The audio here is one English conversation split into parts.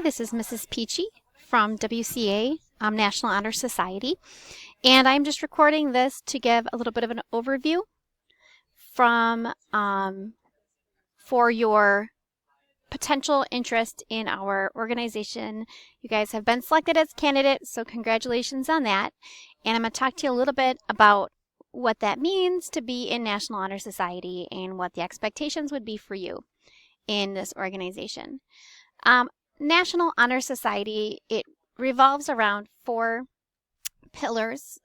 this is Mrs. Peachy from WCA, National Honor Society, and I'm just recording this to give a little bit of an overview from for your potential interest in our organization. You guys have been selected as candidates, so congratulations on that. And I'm going to talk to you a little bit about what that means to be in National Honor Society and what the expectations would be for you in this organization. National Honor Society, it revolves around four pillars: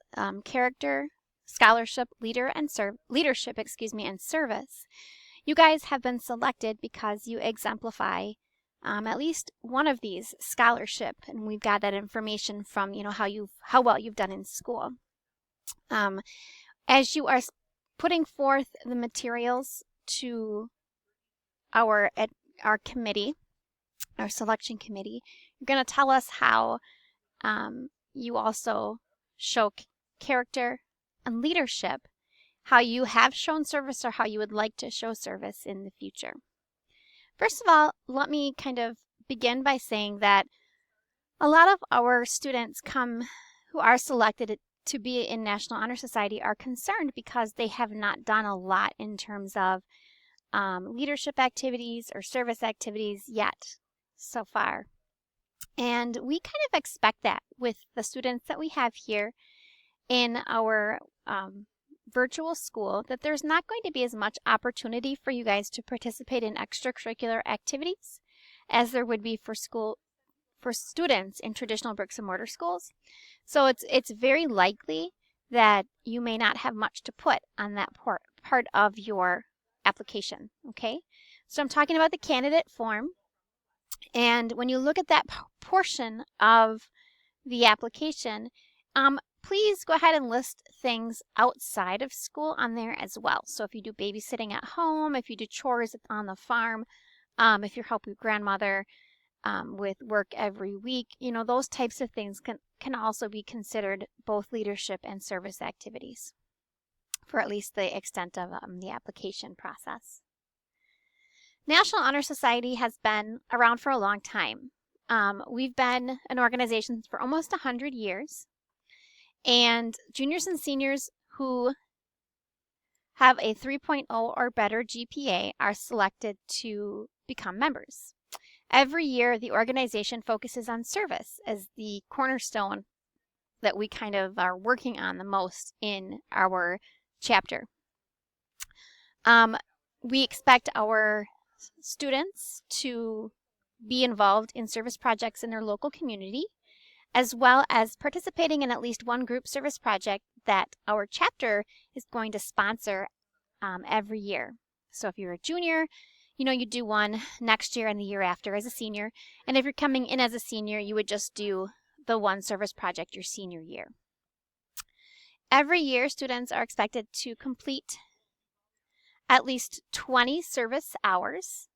character, scholarship, leadership, and service. You guys have been selected because you exemplify at least one of these: scholarship, and we've got that information from how well you've done in school. As you are putting forth the materials to our committee, our selection committee, you're going to tell us how you also show character and leadership, how you have shown service or how you would like to show service in the future. First of all, let me kind of begin by saying that a lot of our students who are selected to be in National Honor Society are concerned because they have not done a lot in terms of leadership activities or service activities yet so far. And we kind of expect that with the students that we have here in our virtual school, that there's not going to be as much opportunity for you guys to participate in extracurricular activities as there would be for students in traditional bricks and mortar schools. So it's very likely that you may not have much to put on that part of your application, okay? So I'm talking about the candidate form. And when you look at that portion of the application, please go ahead and list things outside of school on there as well. So if you do babysitting at home, if you do chores on the farm, if you're helping your grandmother with work every week, those types of things can also be considered both leadership and service activities for at least the extent of the application process. National Honor Society has been around for a long time. We've been an organization for almost 100 years, and juniors and seniors who have a 3.0 or better GPA are selected to become members. Every year, the organization focuses on service as the cornerstone that we kind of are working on the most in our chapter. We expect our students to be involved in service projects in their local community, as well as participating in at least one group service project that our chapter is going to sponsor every year. So if you're a junior, you do one next year and the year after as a senior. And if you're coming in as a senior, you would just do the one service project your senior year. Every year, students are expected to complete at least 20 service hours.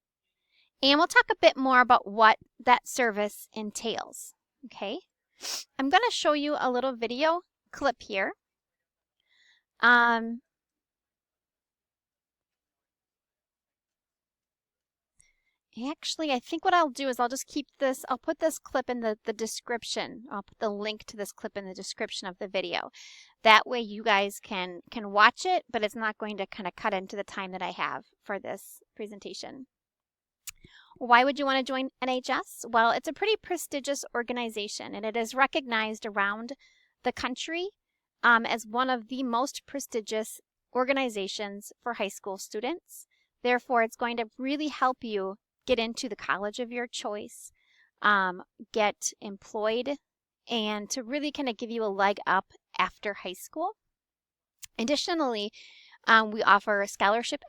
And we'll talk a bit more about what that service entails. Okay? I'm going to show you a little video clip here. Actually, I think what I'll do is I'll just I'll put this clip in the description. I'll put the link to this clip in the description of the video. That way you guys can watch it, but it's not going to kind of cut into the time that I have for this presentation. Why would you want to join NHS? Well, it's a pretty prestigious organization, and it is recognized around the country as one of the most prestigious organizations for high school students. Therefore, it's going to really help you get into the college of your choice, get employed, and to really kind of give you a leg up after high school. Additionally, we offer scholarship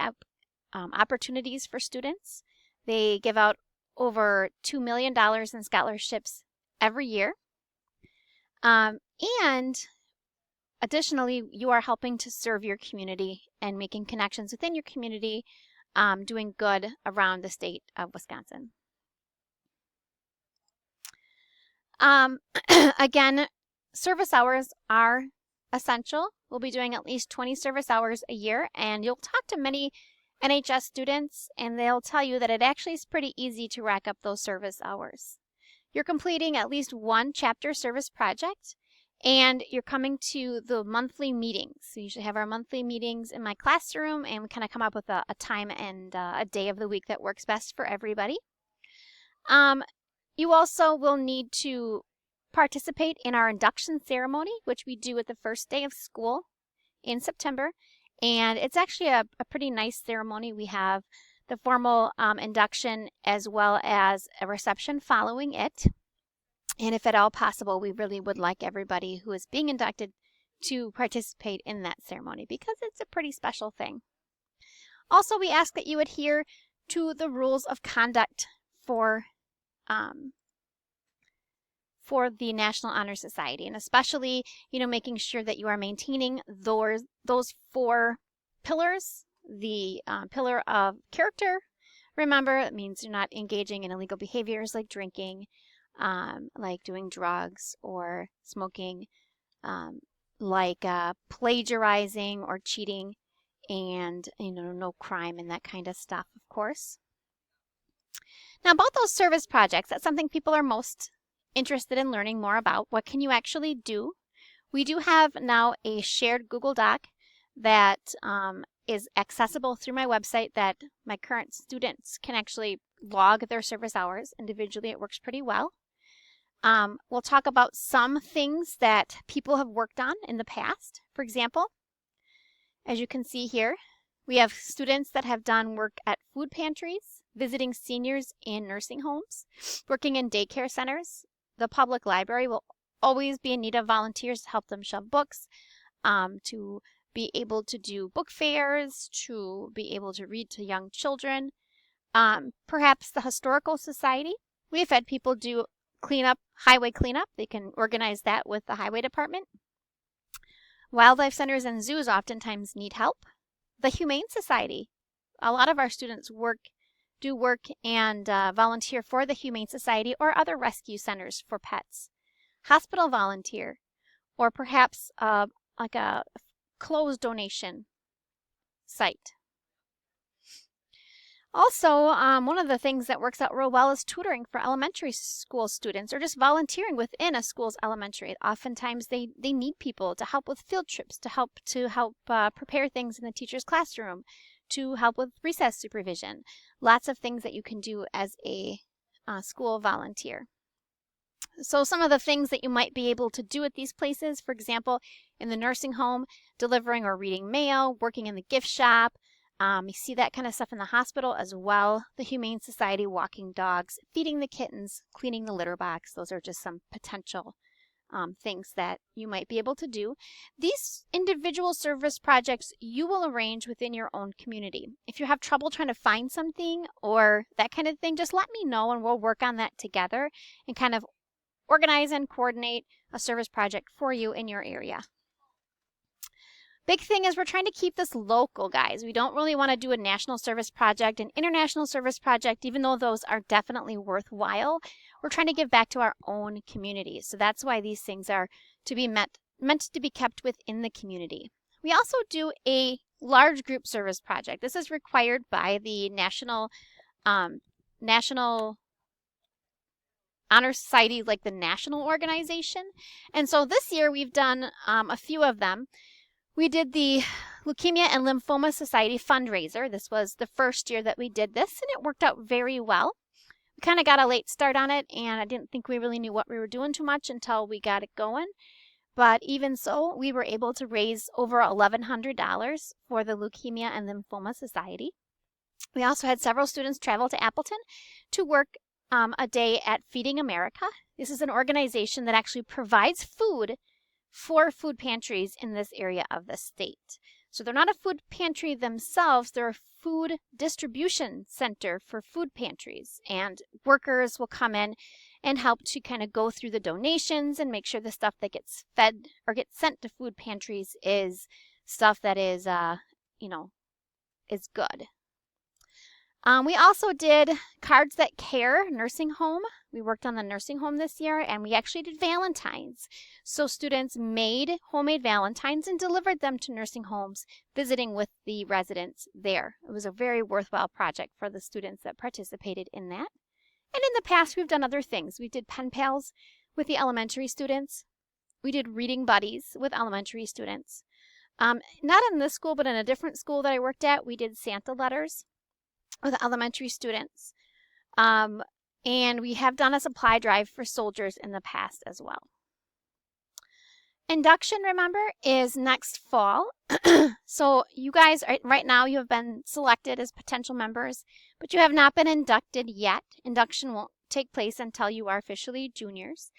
opportunities for students. They give out over $2 million in scholarships every year. And additionally, you are helping to serve your community and making connections within your community, doing good around the state of Wisconsin. Again, service hours are essential. We'll be doing at least 20 service hours a year, and you'll talk to many NHS students, and they'll tell you that it actually is pretty easy to rack up those service hours. You're completing at least one chapter service project, and you're coming to the monthly meetings. So we usually have our monthly meetings in my classroom, and we kind of come up with a time and a day of the week that works best for everybody. You also will need to participate in our induction ceremony, which we do at the first day of school in September. And it's actually a pretty nice ceremony. We have the formal induction as well as a reception following it. And if at all possible, we really would like everybody who is being inducted to participate in that ceremony because it's a pretty special thing. Also, we ask that you adhere to the rules of conduct for the National Honor Society, and especially, making sure that you are maintaining those 4 pillars. The pillar of character, remember, it means you're not engaging in illegal behaviors like drinking, like doing drugs or smoking, like plagiarizing or cheating, and no crime and that kind of stuff, of course. Now, about those service projects, that's something people are most interested in learning more about. What can you actually do? We do have now a shared Google Doc that is accessible through my website that my current students can actually log their service hours individually. It works pretty well. We'll talk about some things that people have worked on in the past. For example, as you can see here, we have students that have done work at food pantries, visiting seniors in nursing homes, working in daycare centers. The public library will always be in need of volunteers to help them shove books, to be able to do book fairs, to be able to read to young children. Perhaps the Historical Society. We've had people do highway cleanup. They can organize that with the highway department. Wildlife centers and zoos oftentimes need help. The Humane Society. A lot of our students do work and volunteer for the Humane Society or other rescue centers for pets. Hospital volunteer, or perhaps like a clothes donation site. Also, one of the things that works out real well is tutoring for elementary school students or just volunteering within a school's elementary. Oftentimes they need people to help with field trips, to help prepare things in the teacher's classroom, to help with recess supervision. Lots of things that you can do as a school volunteer. So some of the things that you might be able to do at these places, for example, in the nursing home, delivering or reading mail, working in the gift shop. You see that kind of stuff in the hospital as well. The Humane Society, walking dogs, feeding the kittens, cleaning the litter box. Those are just some potential things that you might be able to do. These individual service projects you will arrange within your own community. If you have trouble trying to find something or that kind of thing, just let me know and we'll work on that together and kind of organize and coordinate a service project for you in your area. Big thing is we're trying to keep this local, guys. We don't really want to do a national service project, an international service project, even though those are definitely worthwhile. We're trying to give back to our own community. So that's why these things are meant to be kept within the community. We also do a large group service project. This is required by the National Honor Society, like the national organization. And so this year we've done a few of them. We did the Leukemia and Lymphoma Society fundraiser. This was the first year that we did this, and it worked out very well. We kind of got a late start on it, and I didn't think we really knew what we were doing too much until we got it going. But even so, we were able to raise over $1,100 for the Leukemia and Lymphoma Society. We also had several students travel to Appleton to work a day at Feeding America. This is an organization that actually provides food for food pantries in this area of the state. So they're not a food pantry themselves, they're a food distribution center for food pantries. And workers will come in and help to kind of go through the donations and make sure the stuff that gets fed or gets sent to food pantries is stuff that is, is good. We also did Cards That Care nursing home. We worked on the nursing home this year, and we actually did Valentines. So students made homemade Valentines and delivered them to nursing homes, visiting with the residents there. It was a very worthwhile project for the students that participated in that. And in the past, we've done other things. We did pen pals with the elementary students. We did reading buddies with elementary students. Not in this school, but in a different school that I worked at, we did Santa letters with elementary students. And we have done a supply drive for soldiers in the past as well. Induction, remember, is next fall. So you guys, right now, you have been selected as potential members, but you have not been inducted yet. Induction won't take place until you are officially juniors.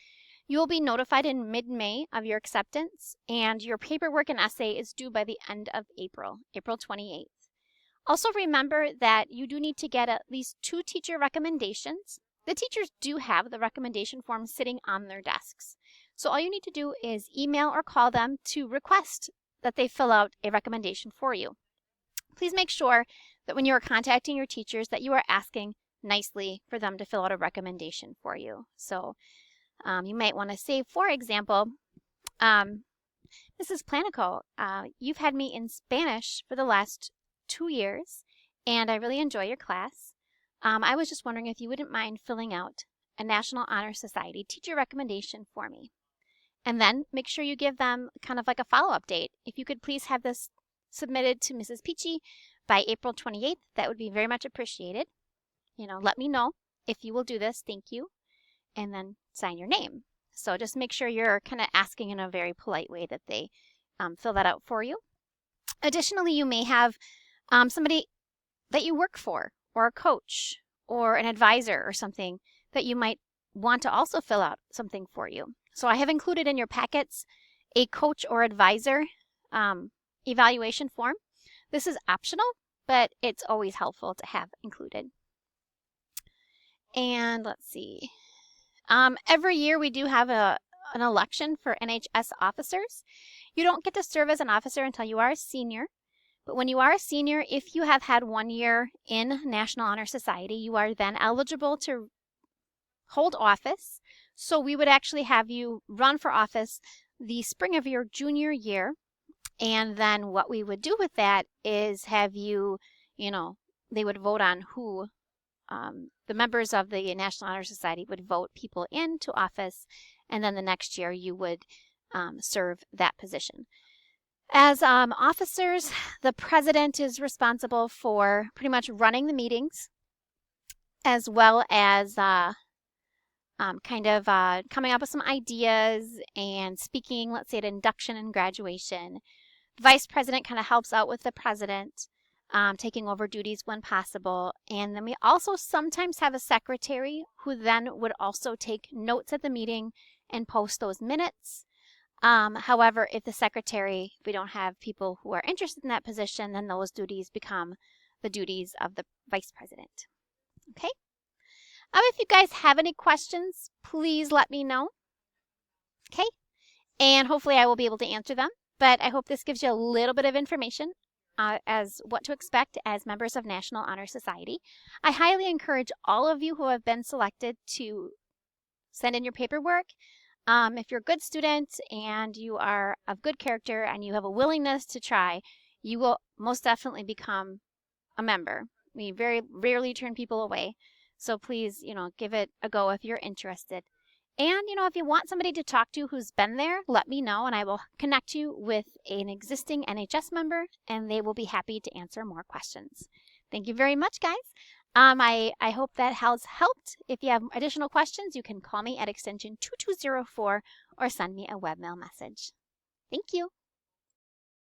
You will be notified in mid-May of your acceptance, and your paperwork and essay is due by the end of April, April 28th. Also remember that you do need to get at least 2 teacher recommendations. The teachers do have the recommendation form sitting on their desks. So all you need to do is email or call them to request that they fill out a recommendation for you. Please make sure that when you are contacting your teachers that you are asking nicely for them to fill out a recommendation for you. So you might want to say, for example, Mrs. Planico, you've had me in Spanish for the last 2 years, and I really enjoy your class. I was just wondering if you wouldn't mind filling out a National Honor Society teacher recommendation for me. And then make sure you give them kind of like a follow-up date. If you could please have this submitted to Mrs. Peachy by April 28th, that would be very much appreciated. Let me know if you will do this. Thank you. And then sign your name. So just make sure you're kind of asking in a very polite way that they fill that out for you. Additionally, you may have somebody that you work for, or a coach, or an advisor or something that you might want to also fill out something for you. So I have included in your packets a coach or advisor evaluation form. This is optional, but it's always helpful to have included. And let's see. Every year we do have an election for NHS officers. You don't get to serve as an officer until you are a senior. But when you are a senior, if you have had 1 year in National Honor Society, you are then eligible to hold office. So we would actually have you run for office the spring of your junior year. And then what we would do with that is have you, they would vote on who the members of the National Honor Society would vote people into office, and then the next year you would serve that position. As officers, the president is responsible for pretty much running the meetings, as well as coming up with some ideas and speaking, let's say at induction and graduation. The vice president kind of helps out with the president, taking over duties when possible. And then we also sometimes have a secretary who then would also take notes at the meeting and post those minutes. However, if we don't have people who are interested in that position, then those duties become the duties of the vice president. Okay? If you guys have any questions, please let me know. Okay? And hopefully I will be able to answer them. But I hope this gives you a little bit of information as what to expect as members of National Honor Society. I highly encourage all of you who have been selected to send in your paperwork. If you're a good student and you are of good character and you have a willingness to try, you will most definitely become a member. We very rarely turn people away. So please, give it a go if you're interested. And, if you want somebody to talk to who's been there, let me know and I will connect you with an existing NHS member and they will be happy to answer more questions. Thank you very much, guys. I hope that has helped. If you have additional questions, you can call me at extension 2204 or send me a webmail message. Thank you.